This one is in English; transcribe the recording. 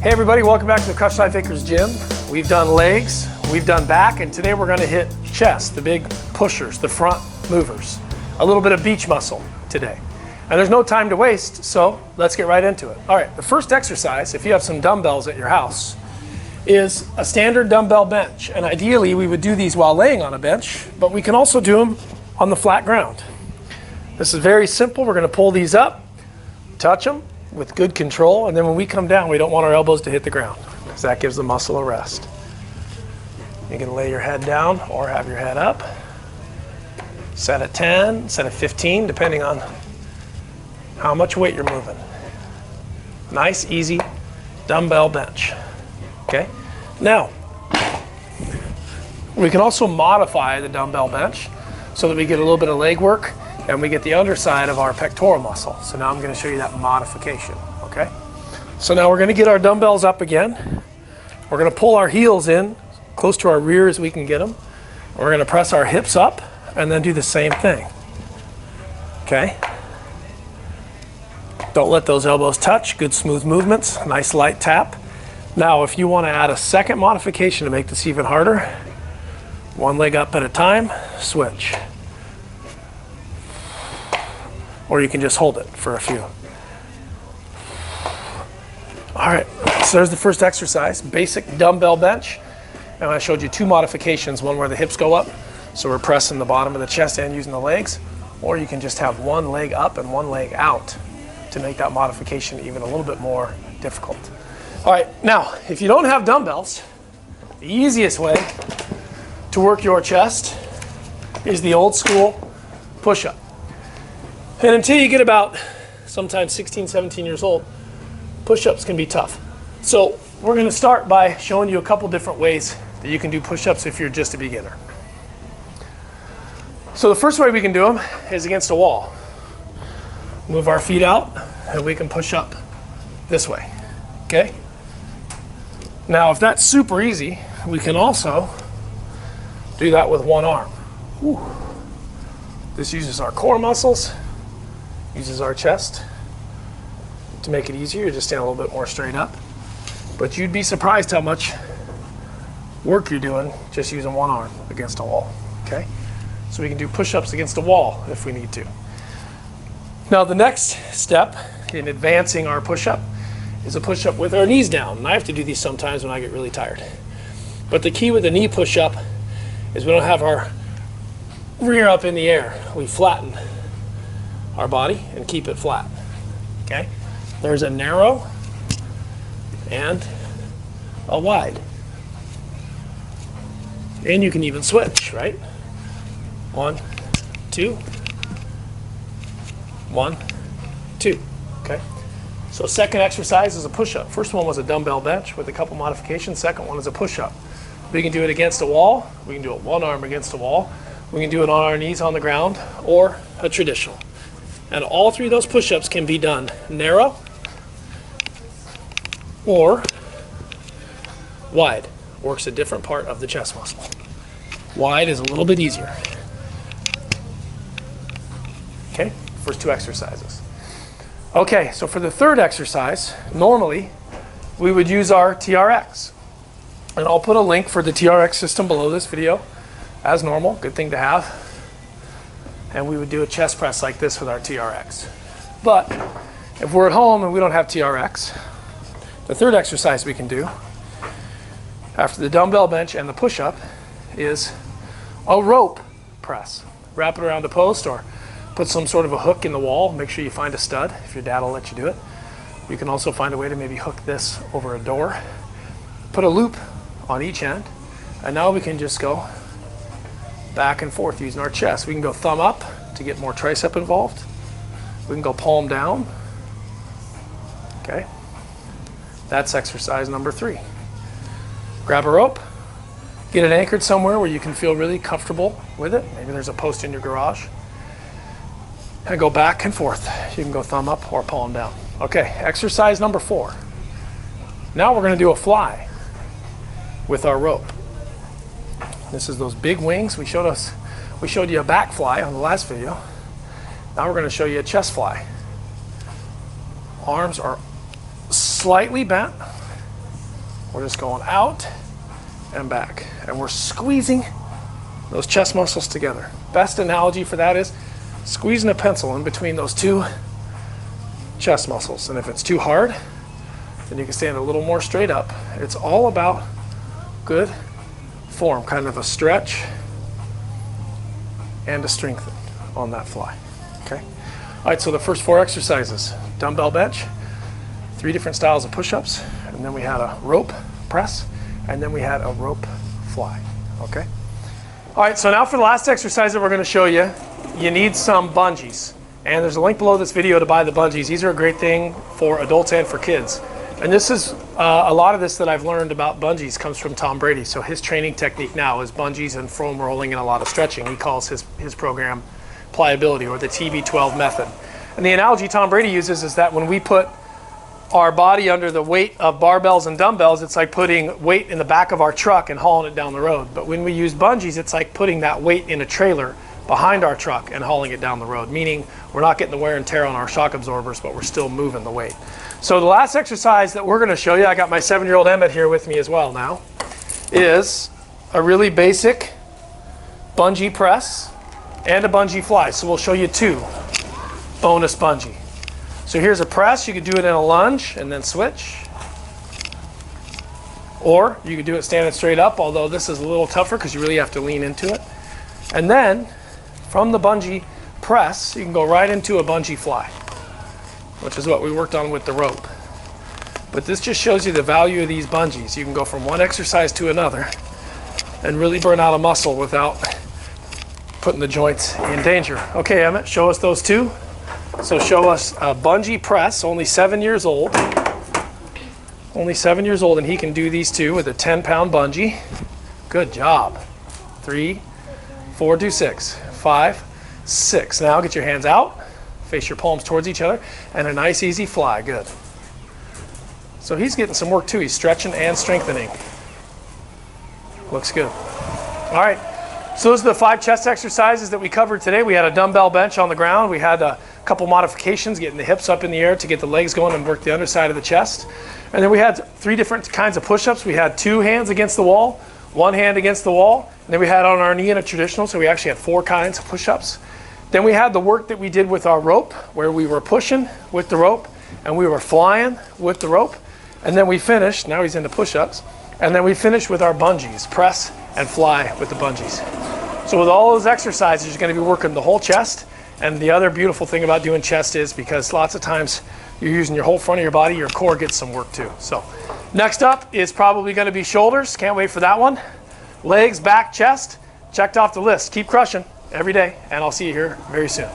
Hey everybody, welcome back to the Crush Life Acres Gym. We've done legs, we've done back, and today we're going to hit chest, the big pushers, the front movers. A little bit of beach muscle today. And there's no time to waste, so let's get right into it. All right, the first exercise, if you have some dumbbells at your house, is a standard dumbbell bench. And ideally, we would do these while laying on a bench, but we can also do them on the flat ground. This is very simple. We're going to pull these up, touch them with good control, and then when we come down, we don't want our elbows to hit the ground because that gives the muscle a rest. You can lay your head down or have your head up. Set at 10, set at 15, depending on how much weight you're moving. Nice, easy dumbbell bench. Okay? Now, we can also modify the dumbbell bench so that we get a little bit of leg work and we get the underside of our pectoral muscle. So now I'm going to show you that modification, okay? So now we're going to get our dumbbells up again. We're going to pull our heels in close to our rear as we can get them. We're going to press our hips up and then do the same thing, okay? Don't let those elbows touch. Good smooth movements, nice light tap. Now if you want to add a second modification to make this even harder, one leg up at a time, switch. Or you can just hold it for a few. All right, so there's the first exercise, basic dumbbell bench. And I showed you two modifications, one where the hips go up, so we're pressing the bottom of the chest and using the legs, or you can just have one leg up and one leg out to make that modification even a little bit more difficult. All right, now, if you don't have dumbbells, the easiest way to work your chest is the old school push-up. And until you get about sometimes 16, 17 years old, push-ups can be tough. So we're going to start by showing you a couple different ways that you can do push-ups if you're just a beginner. So the first way we can do them is against a wall. Move our feet out and we can push up this way, okay? Now if that's super easy, we can also do that with one arm. Whew. This uses our core muscles, uses our chest. To make it easier, just stand a little bit more straight up. But you'd be surprised how much work you're doing just using one arm against a wall, okay? So we can do push-ups against a wall if we need to. Now the next step in advancing our push-up is a push-up with our knees down. And I have to do these sometimes when I get really tired. But the key with the knee push-up is we don't have our rear up in the air. We flatten our body and keep it flat, okay? There's a narrow and a wide. And you can even switch, right? 1, 2, 1, 2, okay? So second exercise is a push-up. First one was a dumbbell bench with a couple modifications. Second one is a push-up. We can do it against a wall. We can do it one arm against a wall. We can do it on our knees on the ground or a traditional. And all three of those push-ups can be done narrow or wide. Works a different part of the chest muscle. Wide is a little bit easier. Okay, first two exercises. Okay, so for the third exercise, normally we would use our TRX. And I'll put a link for the TRX system below this video, as normal, good thing to have. And we would do a chest press like this with our TRX. But if we're at home and we don't have TRX, the third exercise we can do after the dumbbell bench and the push-up is a rope press. Wrap it around a post or put some sort of a hook in the wall. Make sure you find a stud if your dad will let you do it. You can also find a way to maybe hook this over a door. Put a loop on each end, and now we can just go back and forth using our chest. We can go thumb up to get more tricep involved. We can go palm down. Okay. That's exercise number 3. Grab a rope, get it anchored somewhere where you can feel really comfortable with it. Maybe there's a post in your garage. And go back and forth. You can go thumb up or palm down. Okay, exercise number 4. Now we're going to do a fly with our rope. This is those big wings. We showed you a back fly on the last video. Now we're going to show you a chest fly. Arms are slightly bent, We're just going out and back. And we're squeezing those chest muscles together. Best analogy for that is squeezing a pencil in between those two chest muscles. And if it's too hard, then you can stand a little more straight up. It's all about good form, kind of a stretch and a strengthen on that fly. Okay. All right, so the first 4 exercises: dumbbell bench, 3 different styles of push-ups, and then we had a rope press, and then we had a rope fly. Okay. All right, so now for the last exercise that we're going to show you, you need some bungees. And there's a link below this video to buy the bungees. These are a great thing for adults and for kids. And this is, a lot of this that I've learned about bungees comes from Tom Brady. So his training technique now is bungees and foam rolling and a lot of stretching. He calls his program pliability, or the TB12 method. And the analogy Tom Brady uses is that when we put our body under the weight of barbells and dumbbells, it's like putting weight in the back of our truck and hauling it down the road. But when we use bungees, it's like putting that weight in a trailer behind our truck and hauling it down the road, meaning we're not getting the wear and tear on our shock absorbers, but we're still moving the weight. So the last exercise that we're going to show you, I got my 7-year-old Emmett here with me as well now, is a really basic bungee press and a bungee fly. So we'll show you 2 bonus bungee. So here's a press. You could do it in a lunge and then switch. Or you could do it standing straight up, although this is a little tougher because you really have to lean into it. And then from the bungee press, you can go right into a bungee fly, which is what we worked on with the rope. But this just shows you the value of these bungees. You can go from one exercise to another and really burn out a muscle without putting the joints in danger. Okay, Emmett, show us those 2. So show us a bungee press, only 7 years old. Only 7 years old, and he can do these 2 with a 10-pound bungee. Good job. 3, 4, do 6, 5, 6. Now get your hands out, face your palms towards each other, and a nice easy fly. Good. So he's getting some work too. He's stretching and strengthening. Looks good. All right. So those are the 5 chest exercises that we covered today. We had a dumbbell bench on the ground. We had a couple modifications, getting the hips up in the air to get the legs going and work the underside of the chest. And then we had 3 different kinds of push-ups. We had 2 hands against the wall, 1 hand against the wall. And then we had on our knee in a traditional, so we actually had 4 kinds of push-ups. Then we had the work that we did with our rope, where we were pushing with the rope and we were flying with the rope. And then we finished, now he's into push-ups, and then we finished with our bungees, press and fly with the bungees. So with all those exercises, you're going to be working the whole chest. And the other beautiful thing about doing chest is because lots of times you're using your whole front of your body, your core gets some work too. So next up is probably going to be shoulders. Can't wait for that one. Legs, back, chest, checked off the list. Keep crushing every day, and I'll see you here very soon.